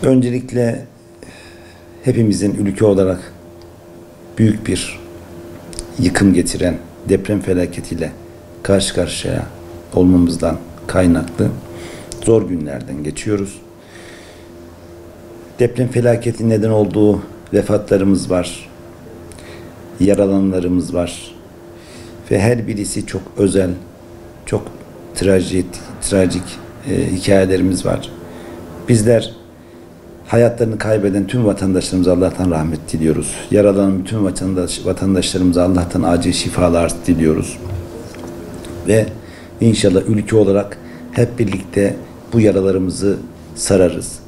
Öncelikle hepimizin ülke olarak büyük bir yıkım getiren deprem felaketiyle karşı karşıya olmamızdan kaynaklı zor günlerden geçiyoruz. Deprem felaketi neden olduğu vefatlarımız var, yaralananlarımız var ve her birisi çok özel, çok trajik hikayelerimiz var. Bizler hayatlarını kaybeden tüm vatandaşlarımıza Allah'tan rahmet diliyoruz. Yaralanan bütün vatandaşlarımıza Allah'tan acil şifalar diliyoruz. Ve inşallah ülke olarak hep birlikte bu yaralarımızı sararız.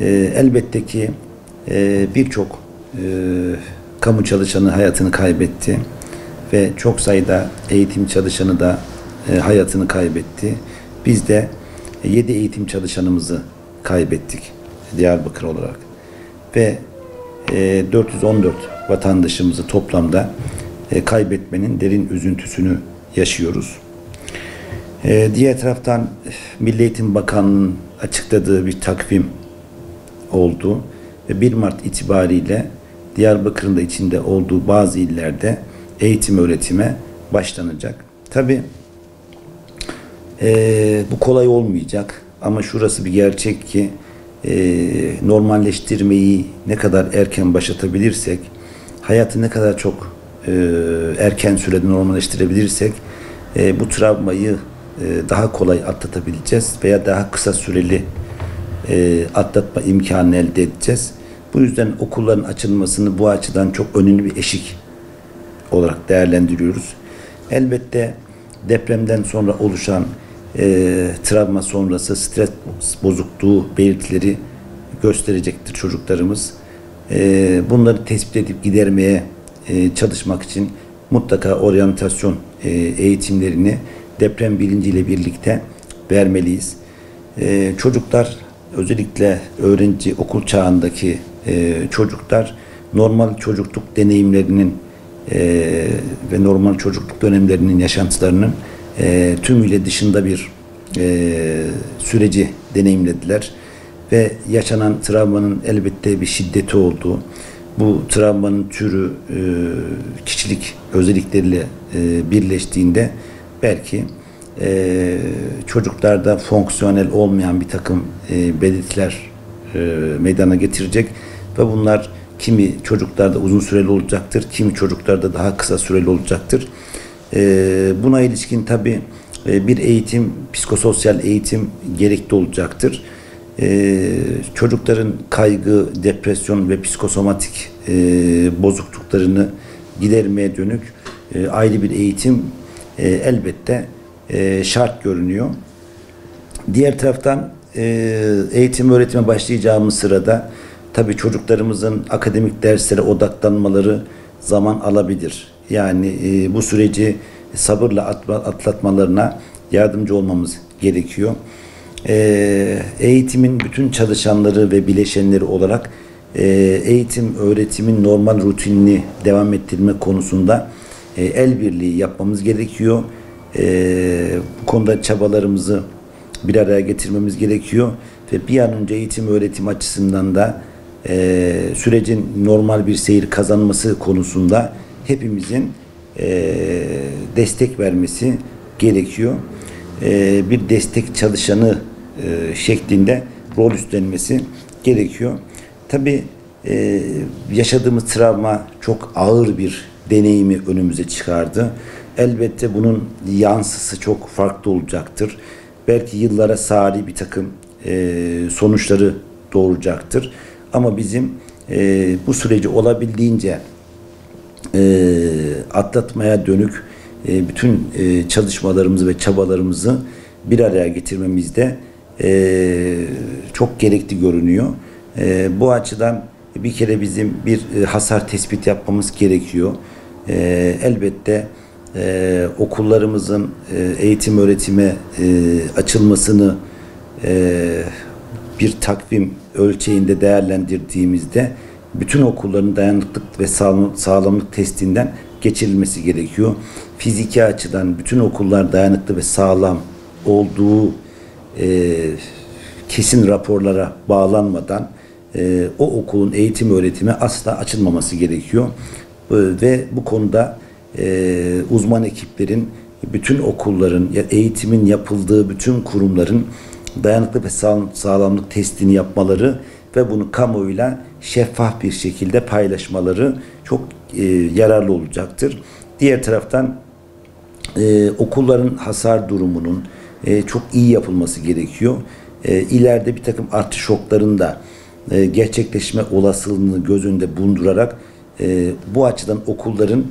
Elbette ki birçok kamu çalışanı hayatını kaybetti ve çok sayıda eğitim çalışanı da hayatını kaybetti. Biz de 7 eğitim çalışanımızı kaybettik Diyarbakır olarak ve 414 vatandaşımızı toplamda kaybetmenin derin üzüntüsünü yaşıyoruz. Diğer taraftan Milli Eğitim Bakanlığı'nın açıkladığı bir takvim oldu ve 1 Mart itibariyle Diyarbakır'ın da içinde olduğu bazı illerde eğitim öğretime başlanacak. Tabii bu kolay olmayacak ama şurası bir gerçek ki normalleştirmeyi ne kadar erken başlatabilirsek, hayatı ne kadar çok erken sürede normalleştirebilirsek bu travmayı daha kolay atlatabileceğiz veya daha kısa süreli atlatma imkanı elde edeceğiz. Bu yüzden okulların açılmasını bu açıdan çok önemli bir eşik olarak değerlendiriyoruz. Elbette depremden sonra oluşan travma sonrası stres bozukluğu belirtileri gösterecektir çocuklarımız. Bunları tespit edip gidermeye çalışmak için mutlaka oryantasyon eğitimlerini deprem bilinciyle birlikte vermeliyiz. Çocuklar, özellikle öğrenci okul çağındaki çocuklar normal çocukluk deneyimlerinin ve normal çocukluk dönemlerinin yaşantılarının tümüyle dışında bir süreci deneyimlediler ve yaşanan travmanın elbette bir şiddeti olduğu, bu travmanın türü kişilik özellikleriyle birleştiğinde belki çocuklarda fonksiyonel olmayan bir takım belirtiler meydana getirecek ve bunlar kimi çocuklarda uzun süreli olacaktır, kimi çocuklarda daha kısa süreli olacaktır. Buna ilişkin tabii bir eğitim, psikososyal eğitim gerekli olacaktır. Çocukların kaygı, depresyon ve psikosomatik bozukluklarını gidermeye dönük ayrı bir eğitim elbette şart görünüyor. Diğer taraftan eğitim öğretime başlayacağımız sırada tabii çocuklarımızın akademik derslere odaklanmaları zaman alabilir. Yani bu süreci sabırla atlatmalarına yardımcı olmamız gerekiyor. Eğitimin bütün çalışanları ve bileşenleri olarak eğitim, öğretimin normal rutinini devam ettirme konusunda el birliği yapmamız gerekiyor. Bu konuda çabalarımızı bir araya getirmemiz gerekiyor ve bir an önce eğitim öğretim açısından da sürecin normal bir seyir kazanması konusunda hepimizin destek vermesi gerekiyor. Bir destek çalışanı şeklinde rol üstlenmesi gerekiyor. Tabii yaşadığımız travma çok ağır bir deneyimi önümüze çıkardı. Elbette bunun yansısı çok farklı olacaktır. Belki yıllara sari bir takım sonuçları doğuracaktır. Ama bizim bu süreci olabildiğince atlatmaya dönük bütün çalışmalarımızı ve çabalarımızı bir araya getirmemizde çok gerekli görünüyor. Bu açıdan bir kere bizim bir hasar tespit yapmamız gerekiyor. Elbette okullarımızın eğitim öğretime açılmasını bir takvim ölçeğinde değerlendirdiğimizde bütün okulların dayanıklık ve sağlamlık testinden geçirilmesi gerekiyor. Fiziki açıdan bütün okullar dayanıklı ve sağlam olduğu kesin raporlara bağlanmadan o okulun eğitim öğretimi asla açılmaması gerekiyor. Ve bu konuda uzman ekiplerin, bütün okulların, eğitimin yapıldığı bütün kurumların dayanıklı ve sağlamlık testini yapmaları ve bunu kamuoyuyla şeffaf bir şekilde paylaşmaları çok yararlı olacaktır. Diğer taraftan okulların hasar durumunun çok iyi yapılması gerekiyor. İleride bir takım artış şokların da gerçekleşme olasılığını göz önünde bulundurarak bu açıdan okulların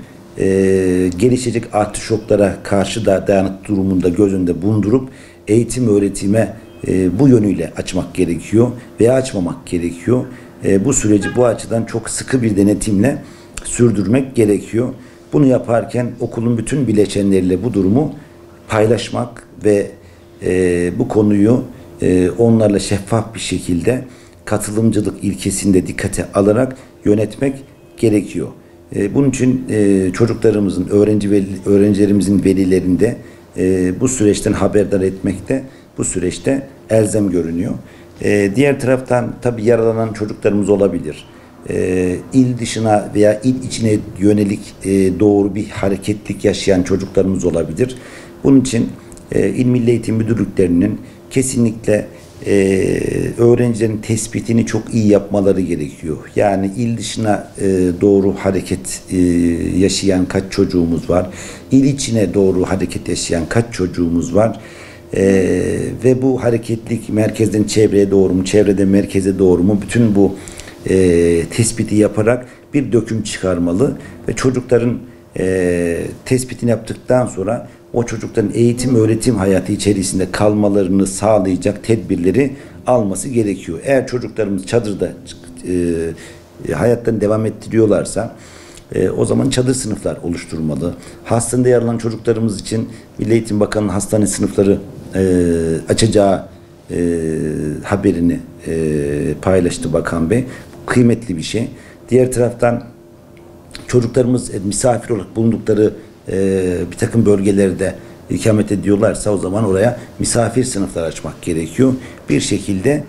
gelişecek artış şoklara karşı da dayanıklı durumunda göz önünde bulundurup eğitim öğretime bu yönüyle açmak gerekiyor veya açmamak gerekiyor. Bu süreci bu açıdan çok sıkı bir denetimle sürdürmek gerekiyor. Bunu yaparken okulun bütün bileşenleriyle bu durumu paylaşmak ve bu konuyu onlarla şeffaf bir şekilde katılımcılık ilkesinde dikkate alarak yönetmek gerekiyor. Bunun için çocuklarımızın, öğrencilerimizin velilerinde bu süreçten haberdar etmekte bu süreçte elzem görünüyor. Diğer taraftan tabii yaralanan çocuklarımız olabilir. İl dışına veya il içine yönelik doğru bir hareketlik yaşayan çocuklarımız olabilir. Bunun için İl Milli Eğitim Müdürlüklerinin kesinlikle öğrencilerin tespitini çok iyi yapmaları gerekiyor. Yani il dışına doğru hareket yaşayan kaç çocuğumuz var, il içine doğru hareket yaşayan kaç çocuğumuz var ve bu hareketlik merkezden çevreye doğru mu, çevreden merkeze doğru mu, bütün bu tespiti yaparak bir döküm çıkarmalı ve çocukların tespitini yaptıktan sonra o çocukların eğitim öğretim hayatı içerisinde kalmalarını sağlayacak tedbirleri alması gerekiyor. Eğer çocuklarımız çadırda hayatlarını devam ettiriyorlarsa o zaman çadır sınıflar oluşturulmalı. Hastanede yaralanan çocuklarımız için Milli Eğitim Bakanı'nın hastane sınıfları açacağı haberini paylaştı Bakan Bey. Bu kıymetli bir şey. Diğer taraftan çocuklarımız misafir olarak bulundukları bir takım bölgelerde ikamet ediyorlarsa o zaman oraya misafir sınıflar açmak gerekiyor. Bir şekilde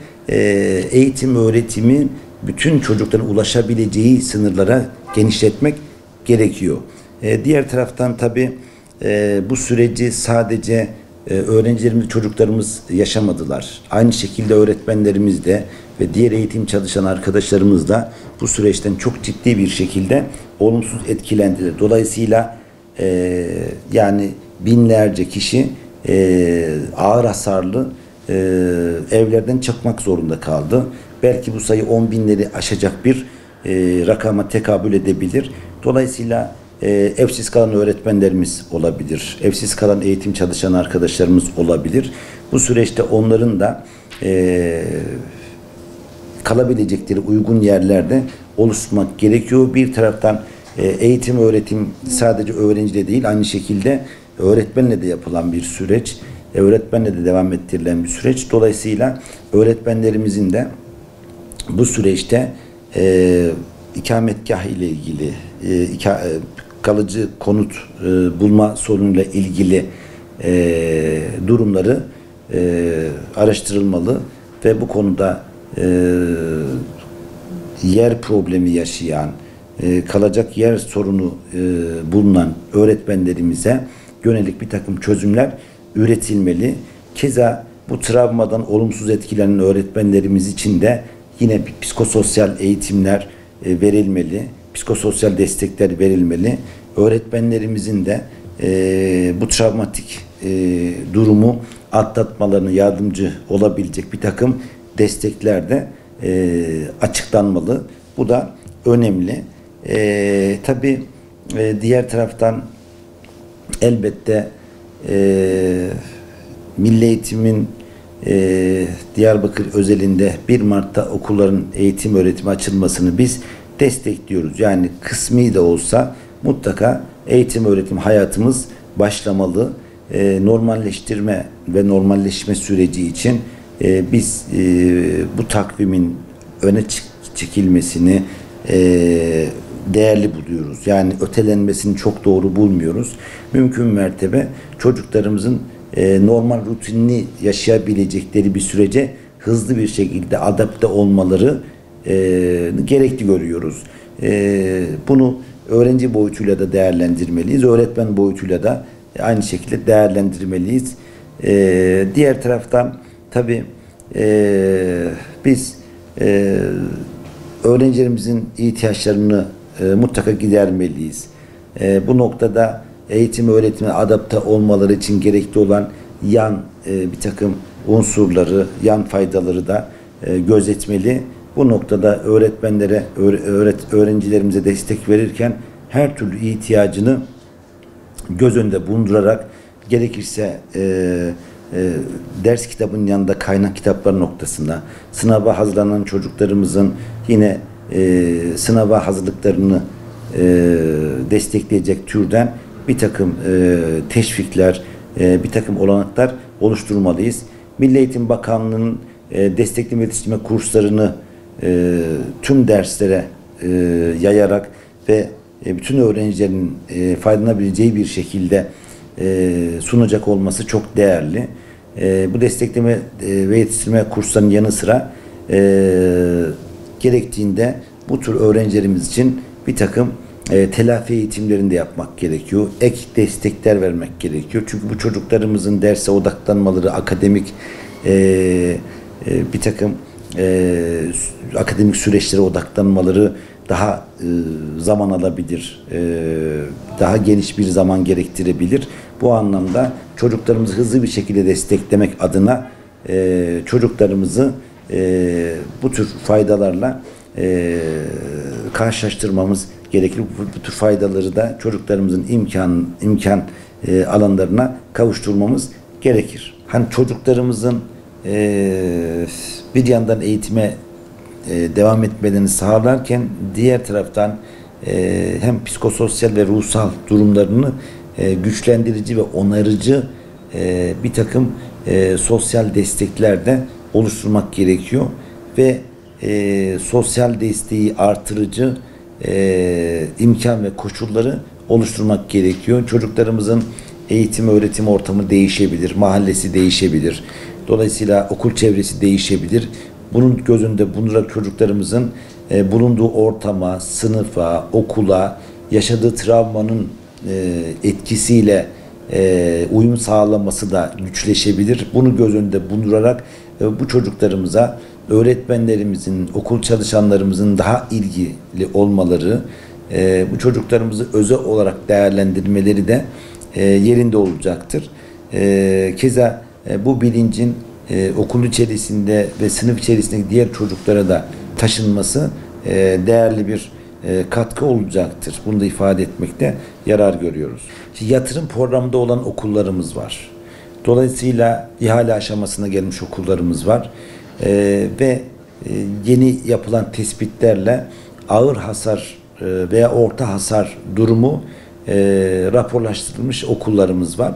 eğitim öğretimi bütün çocukların ulaşabileceği sınırlara genişletmek gerekiyor. Diğer taraftan tabii bu süreci sadece öğrencilerimiz, çocuklarımız yaşamadılar. Aynı şekilde öğretmenlerimiz de ve diğer eğitim çalışan arkadaşlarımız da bu süreçten çok ciddi bir şekilde olumsuz etkilendiler. Dolayısıyla yani binlerce kişi ağır hasarlı evlerden çıkmak zorunda kaldı. Belki bu sayı 10 binleri aşacak bir rakama tekabül edebilir. Dolayısıyla evsiz kalan öğretmenlerimiz olabilir. Evsiz kalan eğitim çalışan arkadaşlarımız olabilir. Bu süreçte onların da kalabilecekleri uygun yerlerde oluşturmak gerekiyor. Bir taraftan eğitim öğretim sadece öğrenciyle değil, aynı şekilde öğretmenle de yapılan bir süreç. Öğretmenle de devam ettirilen bir süreç. Dolayısıyla öğretmenlerimizin de bu süreçte ikametgah ile ilgili kalıcı konut bulma sorunuyla ilgili durumları araştırılmalı ve bu konuda yer problemi yaşayan, kalacak yer sorunu bulunan öğretmenlerimize yönelik bir takım çözümler üretilmeli. Keza bu travmadan olumsuz etkilenen öğretmenlerimiz için de yine bir psikososyal eğitimler verilmeli, psikososyal destekler verilmeli. Öğretmenlerimizin de bu travmatik durumu atlatmalarına yardımcı olabilecek bir takım destekler de açıklanmalı. Bu da önemli. Tabii diğer taraftan elbette Milli Eğitim'in Diyarbakır özelinde 1 Mart'ta okulların eğitim öğretimi açılmasını biz destekliyoruz. Yani kısmi de olsa mutlaka eğitim öğretim hayatımız başlamalı. Normalleştirme ve normalleşme süreci için biz bu takvimin öne çekilmesini değerli buluyoruz. Yani ötelenmesini çok doğru bulmuyoruz. Mümkün mertebe çocuklarımızın normal rutinini yaşayabilecekleri bir sürece hızlı bir şekilde adapte olmaları gerekli görüyoruz. Bunu öğrenci boyutuyla da değerlendirmeliyiz. Öğretmen boyutuyla da aynı şekilde değerlendirmeliyiz. Diğer taraftan tabii biz öğrencilerimizin ihtiyaçlarını mutlaka gidermeliyiz. Bu noktada eğitim öğretime adapte olmaları için gerekli olan yan bir takım unsurları, yan faydaları da gözetmeli. Bu noktada öğretmenlere, öğrencilerimize destek verirken her türlü ihtiyacını göz önünde bulundurarak gerekirse ders kitabının yanında kaynak kitaplar noktasında sınava hazırlanan çocuklarımızın yine sınava hazırlıklarını destekleyecek türden bir takım teşvikler, bir takım olanaklar oluşturmalıyız. Milli Eğitim Bakanlığı'nın destekleme yetiştirme kurslarını tüm derslere yayarak ve bütün öğrencilerin faydalanabileceği bir şekilde sunacak olması çok değerli. Bu destekleme ve yetiştirme kurslarının yanı sıra gerektiğinde bu tür öğrencilerimiz için bir takım telafi eğitimlerini de yapmak gerekiyor. Ek destekler vermek gerekiyor. Çünkü bu çocuklarımızın derse odaklanmaları, akademik bir takım akademik süreçlere odaklanmaları daha zaman alabilir. Daha geniş bir zaman gerektirebilir. Bu anlamda çocuklarımızı hızlı bir şekilde desteklemek adına çocuklarımızı bu tür faydalarla karşılaştırmamız gerekir. Bu tür faydaları da çocuklarımızın imkan alanlarına kavuşturmamız gerekir. Hani çocuklarımızın bir yandan eğitime devam etmelerini sağlarken diğer taraftan hem psikososyal ve ruhsal durumlarını güçlendirici ve onarıcı bir takım sosyal destekler de oluşturmak gerekiyor ve sosyal desteği artırıcı imkan ve koşulları oluşturmak gerekiyor. Çocuklarımızın eğitim öğretim ortamı değişebilir, mahallesi değişebilir. Dolayısıyla okul çevresi değişebilir. Bunun göz önünde bulundurarak çocuklarımızın bulunduğu ortama, sınıfa, okula, yaşadığı travmanın etkisiyle uyum sağlaması da güçleşebilir. Bunu göz önünde bulundurarak bu çocuklarımıza öğretmenlerimizin, okul çalışanlarımızın daha ilgili olmaları, bu çocuklarımızı özel olarak değerlendirmeleri de yerinde olacaktır. Keza bu bilincin okul içerisinde ve sınıf içerisindeki diğer çocuklara da taşınması değerli bir katkı olacaktır. Bunu da ifade etmekte yarar görüyoruz. Şimdi yatırım programında olan okullarımız var. Dolayısıyla ihale aşamasına gelmiş okullarımız var. Ve yeni yapılan tespitlerle ağır hasar veya orta hasar durumu raporlaştırılmış okullarımız var.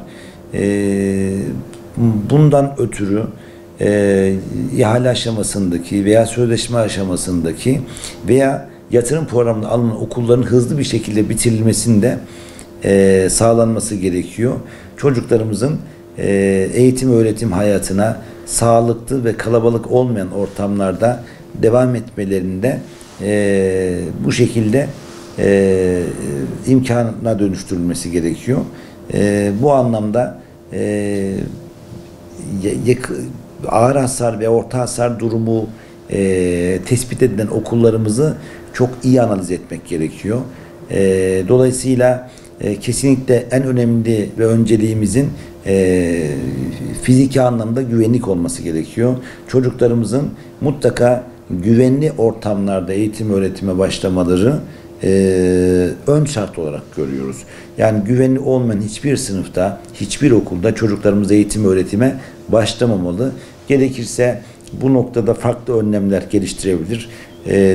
Bundan ötürü ihale aşamasındaki veya sözleşme aşamasındaki veya yatırım programına alınan okulların hızlı bir şekilde bitirilmesinde sağlanması gerekiyor. Çocuklarımızın eğitim öğretim hayatına sağlıklı ve kalabalık olmayan ortamlarda devam etmelerinde bu şekilde imkana dönüştürülmesi gerekiyor. Bu anlamda ağır hasar ve orta hasar durumu tespit edilen okullarımızı çok iyi analiz etmek gerekiyor. Dolayısıyla kesinlikle en önemli ve önceliğimizin fiziki anlamda güvenlik olması gerekiyor. Çocuklarımızın mutlaka güvenli ortamlarda eğitim öğretime başlamaları ön şart olarak görüyoruz. Yani güvenli olmayan hiçbir sınıfta, hiçbir okulda çocuklarımız eğitim öğretime başlamamalı. Gerekirse bu noktada farklı önlemler geliştirebilir.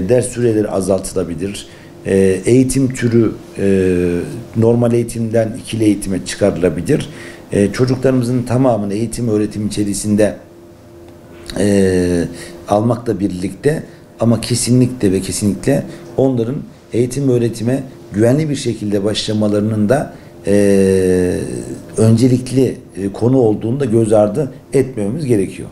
Ders süreleri azaltılabilir. Eğitim türü normal eğitimden ikili eğitime çıkarılabilir. Çocuklarımızın tamamını eğitim öğretim içerisinde almakla birlikte ama kesinlikle ve kesinlikle onların eğitim öğretime güvenli bir şekilde başlamalarının da öncelikli konu olduğunu da göz ardı etmememiz gerekiyor.